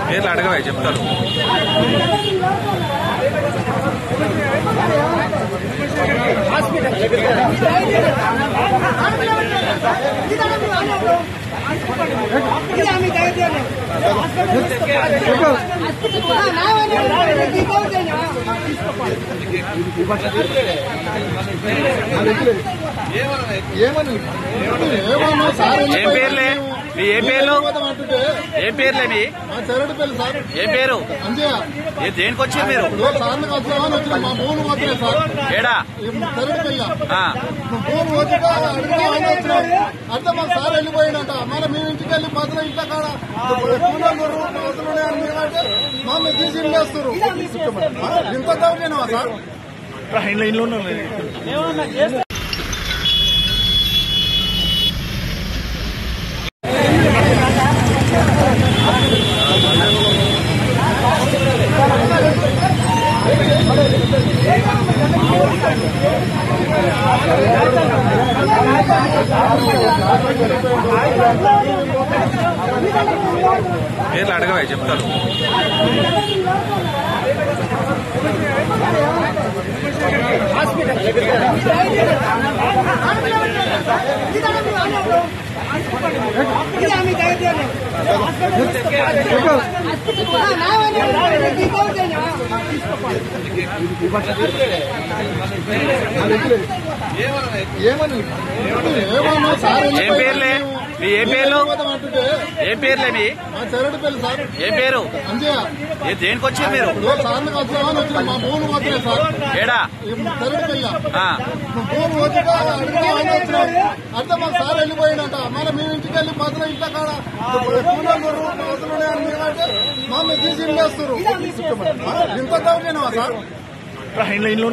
పేర్లు అడగవా చెప్తారు. ఏం పేర్లే ఏ పేర్లు ఏం పేర్లే మీ ఏం పేరు దేనికి వచ్చారు మీరు ఏడా అంటే మా సార్ వెళ్ళిపోయిందంట మళ్ళీ మీ ఇంటికి వెళ్ళి మాత్రం ఇంట్లో కాడ మమ్మల్ని తీసి ఇల్లేస్తారు. ఇంత దౌర్జన్యమా సార్? లైన్లో పేర్లు అడగవా చెప్తారు. ఏం పేర్లే మీ ఏ పేర్లు ఏం పేర్లే మీ ఏ పేరు దేనికి వచ్చారు మీరు ఏడా అంటే మా సార్ వెళ్ళిపోయిందంట మళ్ళీ మీ ఇంటికి వెళ్ళి మాత్రం ఇంట్లో కాడ మమ్మల్ని తీసి ఇల్లేస్తారు. ఇంత దౌర్జన్యమా సార్? లైన్లో